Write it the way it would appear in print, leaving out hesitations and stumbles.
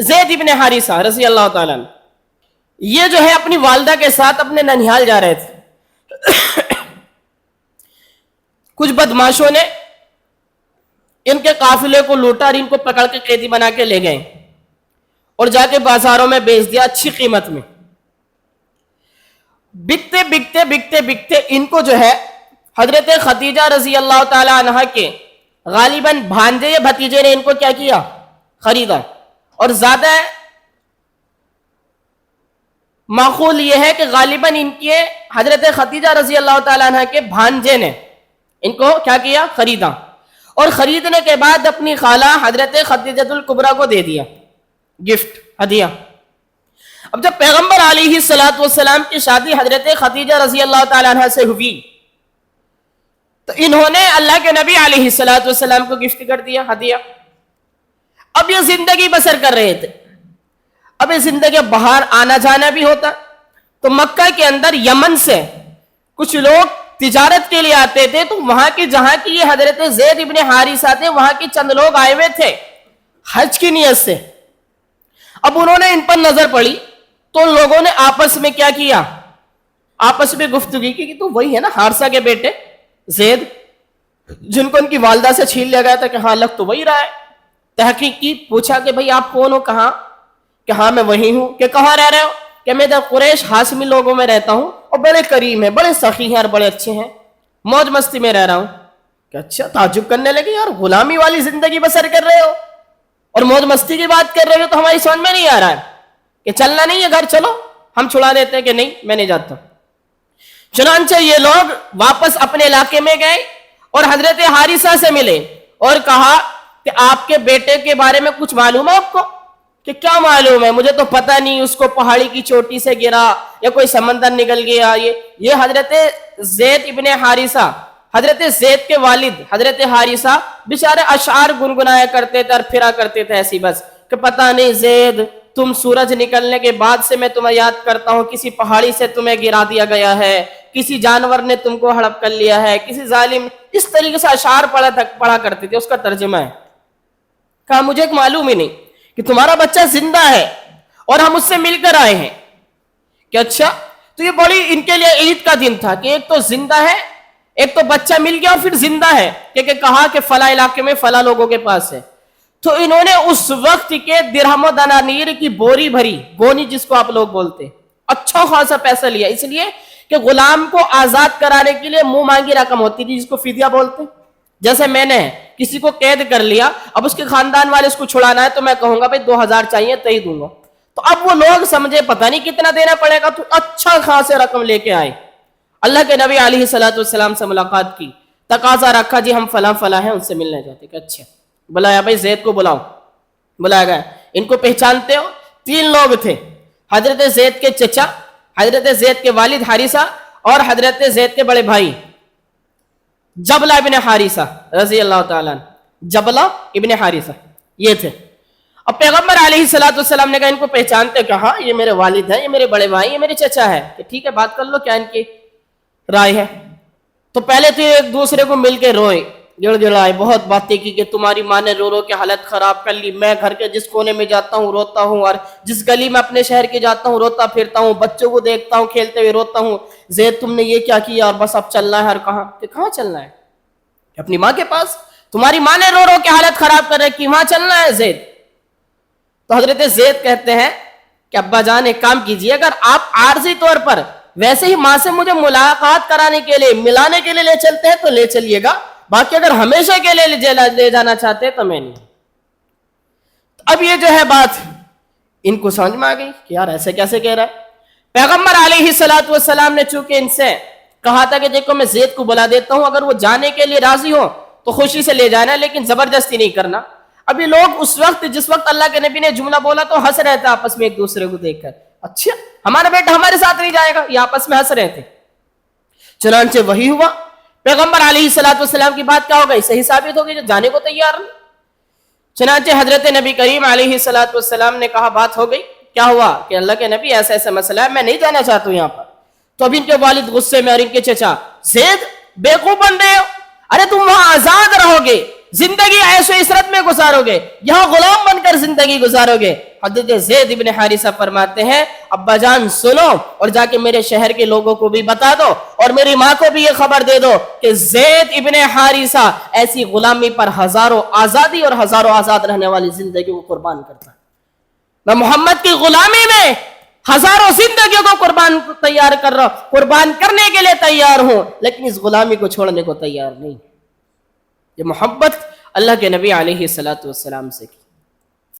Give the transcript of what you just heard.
زید ابن حارثہ رضی اللہ تعالیٰ عنہ، یہ جو ہے اپنی والدہ کے ساتھ اپنے ننیال جا رہے تھے. کچھ بدماشوں نے ان کے قافلے کو لوٹا اور ان کو پکڑ کے قیدی بنا کے لے گئے اور جا کے بازاروں میں بیچ دیا اچھی قیمت میں. بکتے بکتے بکتے بکتے ان کو جو ہے حضرت خدیجہ رضی اللہ تعالی عنہ کے غالباً بھانجے یا بھتیجے نے ان کو کیا کیا؟ خریدا. اور زیادہ معقول یہ ہے کہ غالباً ان کے حضرت خدیجہ رضی اللہ تعالی عنہ کے بھانجے نے ان کو کیا کیا؟ خریدا. اور خریدنے کے بعد اپنی خالہ حضرت خدیجہ الکبریٰ کو دے دیا، گفٹ، ہدیہ. اب جب پیغمبر علیہ السلام کی شادی حضرت خدیجہ رضی اللہ تعالی عنہ سے ہوئی تو انہوں نے اللہ کے نبی علیہ السلام کو گفٹ کر دیا، ہدیہ. اب یہ زندگی بسر کر رہے تھے. اب یہ زندگی باہر آنا جانا بھی ہوتا تو مکہ کے اندر یمن سے کچھ لوگ تجارت کے لیے آتے تھے، تو وہاں کی جہاں کی یہ حضرت زید ابن حارثہ تھے، وہاں کی چند لوگ آئے ہوئے تھے حج کی نیت سے. اب انہوں نے ان پر نظر پڑی تو لوگوں نے آپس میں کیا کیا؟ آپس میں گفتگو کی کہ تو وہی ہے نا حارثہ کے بیٹے زید جن کو ان کی والدہ سے چھین لیا گیا تھا، کہ ہاں لگ تو وہی رہا ہے. تحقیق کی، پوچھا کہ بھئی آپ کون ہو، کہاں؟ کہ ہاں میں وہی ہوں. کہ کہاں رہ رہے ہو؟ کہ میں قریش ہاشمی لوگوں میں رہتا ہوں اور بڑے کریم ہیں، بڑے سخی ہیں اور بڑے اچھے ہیں، موج مستی میں رہ رہا ہوں. کہ اچھا. تعجب کرنے لگے، یار غلامی والی زندگی بسر کر رہے ہو اور موج مستی کی بات کر رہے ہو تو ہماری سمجھ میں نہیں آ رہا ہے. کہ چلنا نہیں ہے گھر، چلو ہم چھڑا دیتے ہیں. کہ نہیں میں نہیں جاتا. چنانچہ یہ لوگ واپس اپنے علاقے میں گئے اور حضرت حارثہ سے ملے اور کہا کہ آپ کے بیٹے کے بارے میں کچھ معلوم ہے آپ کو؟ کہ کیا معلوم ہے؟ مجھے تو پتہ نہیں، اس کو پہاڑی کی چوٹی سے گرا یا کوئی سمندر نکل گیا. یہ حضرت زید ابن حارثہ، حضرت زید کے والد حضرت حارثہ بیچارے اشعار گنگنایا کرتے تھے اور پھرا کرتے تھے ایسی بس کہ پتہ نہیں زید تم سورج نکلنے کے بعد سے میں تمہیں یاد کرتا ہوں، کسی پہاڑی سے تمہیں گرا دیا گیا ہے، کسی جانور نے تم کو ہڑپ کر لیا ہے، کسی ظالم. اس طریقے سے اشعار پڑھا کرتے تھے. اس کا ترجمہ ہے. کہا مجھے ایک معلوم ہی نہیں کہ تمہارا بچہ زندہ ہے اور ہم اس سے مل کر آئے ہیں. کہ اچھا. تو یہ بڑی ان کے لیے عید کا دن تھا کہ ایک تو زندہ ہے، ایک تو بچہ مل گیا اور پھر زندہ ہے. کہ کہا کہ فلاں علاقے میں فلاں لوگوں کے پاس ہے. تو انہوں نے اس وقت کے درہم و دنانیر کی بوری بھری، گونی جس کو آپ لوگ بولتے، اچھا خاصا پیسہ لیا. اس لیے کہ غلام کو آزاد کرانے کے لیے منہ مانگی رقم ہوتی تھی جس کو فدیہ بولتے. جیسے میں نے کسی کو قید کر لیا، اب اس کے خاندان والے اس کو چھڑانا ہے تو میں کہوں گا بھائی 2000 چاہیے تو ہی دوں گا. تو اب وہ لوگ سمجھے پتہ نہیں کتنا دینا پڑے گا، تو اچھا خاصے رقم لے کے آئے. اللہ کے نبی علیہ السلام سے ملاقات کی، تقاضا رکھا جی ہم فلاں فلاں ہیں، ان سے ملنے جاتے. کہ اچھا. بلایا بھائی زید کو بلاؤ. بلایا گیا. ان کو پہچانتے ہو؟ 3 لوگ تھے، حضرت زید کے چچا، حضرت زید کے والد حارثہ اور حضرت زید کے بڑے بھائی جبلہ ابن حارثہ رضی اللہ تعالیٰ عنہ. جبلہ ابن حارثہ یہ تھے. اب پیغمبر علیہ السلام نے کہا ان کو پہچانتے؟ کہا یہ میرے والد ہیں، یہ میرے بڑے بھائی، یہ میرے چچا ہے. کہ ٹھیک ہے بات کر لو، کیا ان کی رائے ہے؟ تو پہلے تو ایک دوسرے کو مل کے روئے، جڑ جڑائے، بہت باتیں کی کہ تمہاری ماں نے رو رو کے حالت خراب کر لی، میں گھر کے جس کونے میں جاتا ہوں روتا ہوں، اور جس گلی میں اپنے شہر کے جاتا ہوں روتا پھرتا ہوں، بچوں کو دیکھتا ہوں کھیلتے ہوئے روتا ہوں. زید تم نے یہ کیا کیا؟ اور بس اب چلنا ہے. اور کہاں؟ کہ کہاں چلنا ہے؟ اپنی ماں کے پاس. تمہاری ماں نے رو رو کے حالت خراب کر رہی کہ وہاں چلنا ہے زید. تو حضرت زید کہتے ہیں کہ ابا جان ایک کام کیجئے، اگر آپ عارضی طور پر ویسے ہی ماں سے مجھے ملاقات کرانے کے لیے، ملانے کے لیے لے چلتے ہیں تو لے چلیے گا، باقی اگر ہمیشہ کے لیے لے جانا چاہتے ہیں تو میں نہیں. اب یہ جو ہے بات ان کو سمجھ میں آ گئی کہ یار ایسے کیسے کہہ رہا ہے. پیغمبر علیہ السلام نے چونکہ ان سے کہا تھا کہ دیکھو میں زید کو بلا دیتا ہوں، اگر وہ جانے کے لیے راضی ہو تو خوشی سے لے جانا، لیکن زبردستی نہیں کرنا. ابھی لوگ اس وقت جس وقت اللہ کے نبی نے جملہ بولا تو ہنس رہے تھے آپس میں ایک دوسرے کو دیکھ کر. اچھا ہمارا بیٹا ہمارے ساتھ نہیں جائے گا، یہ آپس میں ہنس رہے تھے. چنانچہ وہی ہوا. پیغمبر علیہ السلام کی بات کیا ہو گئی؟ صحیح ثابت ہو گئی، جو جانے کو تیار نہیں. چنانچہ حضرت نبی کریم علیہ السلام نے کہا بات ہو گئی. کیا ہوا؟ کہ اللہ کے نبی ایسا ایسا مسئلہ ہے، میں نہیں جانا چاہتا ہوں یہاں پر. تو اب ان کے والد غصے میں اور ان کے چچا، زید بیوقوف بن رہے ہو، ارے تم وہاں آزاد رہو گے، زندگی عیش و عشرت میں گزارو گے، یہاں غلام بن کر زندگی گزارو گے، حضرت زید ابن حارثہ فرماتے ہیں ابا جان سنو اور جا کے میرے شہر کے لوگوں کو بھی بتا دو اور میری ماں کو بھی یہ خبر دے دو کہ زید ابن حارثہ ایسی غلامی پر ہزاروں آزادی اور ہزاروں آزاد رہنے والی زندگی کو قربان کرتا ہے. میں محمد کی غلامی میں ہزاروں زندگیوں کو تیار کر رہا ہوں, قربان کرنے کے لیے تیار ہوں, لیکن اس غلامی کو چھوڑنے کو تیار نہیں. یہ محبت اللہ کے نبی علیہ الصلوۃ والسلام سے کی.